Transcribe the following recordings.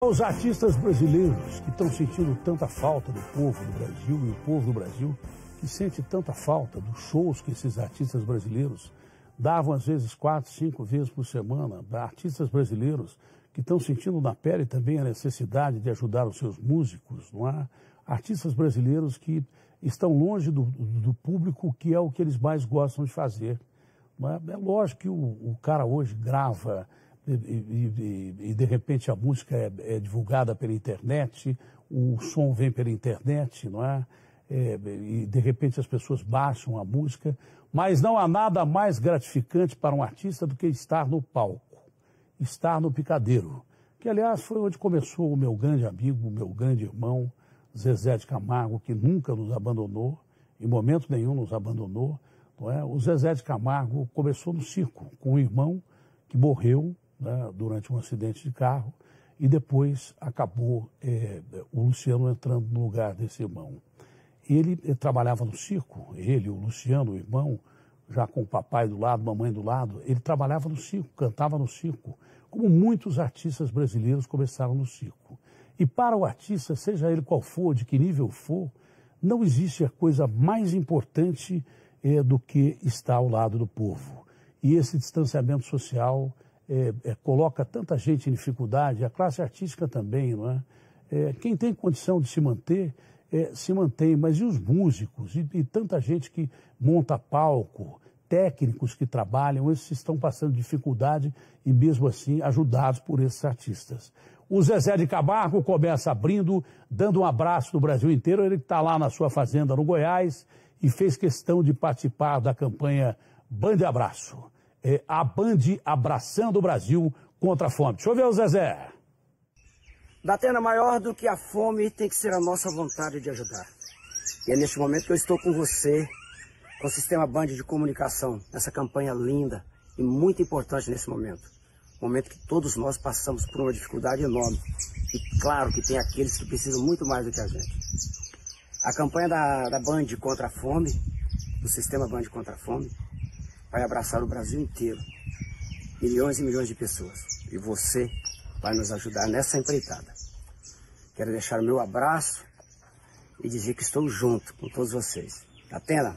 Os artistas brasileiros que estão sentindo tanta falta do povo do Brasil e o povo do Brasil que sente tanta falta dos shows que esses artistas brasileiros davam às vezes 4, 5 vezes por semana, artistas brasileiros que estão sentindo na pele também a necessidade de ajudar os seus músicos, não é? Artistas brasileiros que estão longe do público, que é o que eles mais gostam de fazer. Não é? É lógico que o cara hoje grava e de repente a música é divulgada pela internet, o som vem pela internet, não é? E de repente as pessoas baixam a música, mas não há nada mais gratificante para um artista do que estar no palco, estar no picadeiro, que aliás foi onde começou o meu grande amigo, o meu grande irmão, Zezé de Camargo, que nunca nos abandonou, em momento nenhum nos abandonou, não é? O Zezé de Camargo começou no circo, com um irmão que morreu, né, durante um acidente de carro, e depois acabou o Luciano entrando no lugar desse irmão. Ele trabalhava no circo, ele, o Luciano, o irmão, já com o papai do lado, mamãe do lado, ele trabalhava no circo, cantava no circo, como muitos artistas brasileiros começaram no circo. E para o artista, seja ele qual for, de que nível for, não existe a coisa mais importante do que estar ao lado do povo. E esse distanciamento social coloca tanta gente em dificuldade, a classe artística também, não é? Quem tem condição de se manter, se mantém, mas e os músicos? E tanta gente que monta palco, técnicos que trabalham, esses estão passando dificuldade e mesmo assim ajudados por esses artistas. O Zezé de Camargo começa abrindo, dando um abraço no Brasil inteiro. Ele está lá na sua fazenda no Goiás e fez questão de participar da campanha Band Abraço. A Band abraçando o Brasil contra a fome. Deixa eu ver o Zezé. Datena, maior do que a fome tem que ser a nossa vontade de ajudar. E é neste momento que eu estou com você, com o Sistema Band de Comunicação, nessa campanha linda e muito importante nesse momento. Momento que todos nós passamos por uma dificuldade enorme. E claro que tem aqueles que precisam muito mais do que a gente. A campanha da Band contra a fome, do Sistema Band contra a fome, vai abraçar o Brasil inteiro. Milhões e milhões de pessoas. E você vai nos ajudar nessa empreitada. Quero deixar o meu abraço e dizer que estou junto com todos vocês. Datena,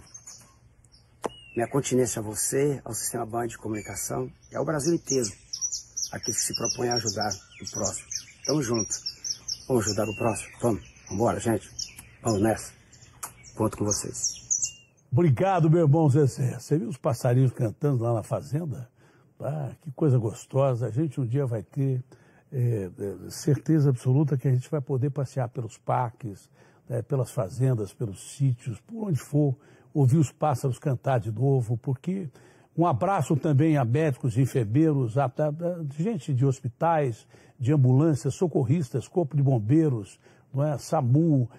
minha continência a você, ao Sistema Band de Comunicação e ao Brasil inteiro. Aqueles que se propõem a ajudar o próximo. Tamo junto. Vamos ajudar o próximo? Vamos. Vambora, gente. Vamos nessa. Conto com vocês. Obrigado, meu irmão Zezé. Você viu os passarinhos cantando lá na fazenda? Ah, que coisa gostosa. A gente um dia vai ter certeza absoluta que a gente vai poder passear pelos parques, pelas fazendas, pelos sítios, por onde for, ouvir os pássaros cantar de novo, porque um abraço também a médicos, enfermeiros, a gente de hospitais, de ambulâncias, socorristas, corpo de bombeiros, não é? SAMU,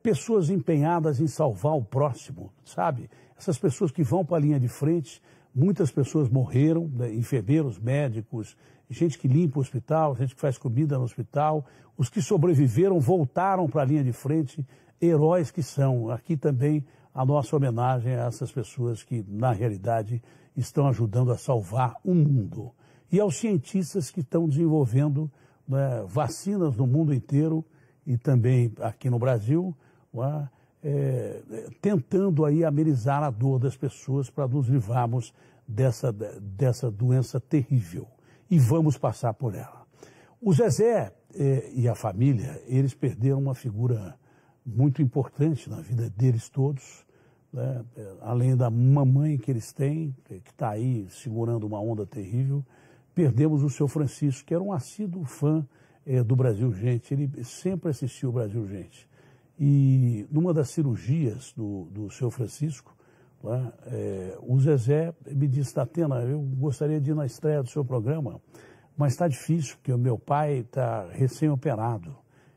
pessoas empenhadas em salvar o próximo, sabe? Essas pessoas que vão para a linha de frente, muitas pessoas morreram, né? Enfermeiros, médicos, gente que limpa o hospital, gente que faz comida no hospital, os que sobreviveram voltaram para a linha de frente, heróis que são. Aqui também a nossa homenagem a essas pessoas que, na realidade, estão ajudando a salvar o mundo. E aos cientistas que estão desenvolvendo, né, vacinas no mundo inteiro, e também aqui no Brasil, tentando aí amenizar a dor das pessoas para nos livrarmos dessa doença terrível. E vamos passar por ela. O Zezé e a família, eles perderam uma figura muito importante na vida deles todos, né? Além da mamãe que eles têm, que está aí segurando uma onda terrível, perdemos o seu Francisco, que era um assíduo fã do Brasil Gente. Ele sempre assistiu o Brasil Gente. E numa das cirurgias do seu Francisco, o Zezé me disse: Datena, eu gostaria de ir na estreia do seu programa, mas está difícil, porque o meu pai está recém-operado.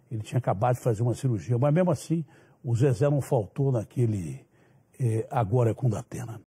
Ele tinha acabado de fazer uma cirurgia, mas mesmo assim o Zezé não faltou naquele Agora é com Datena.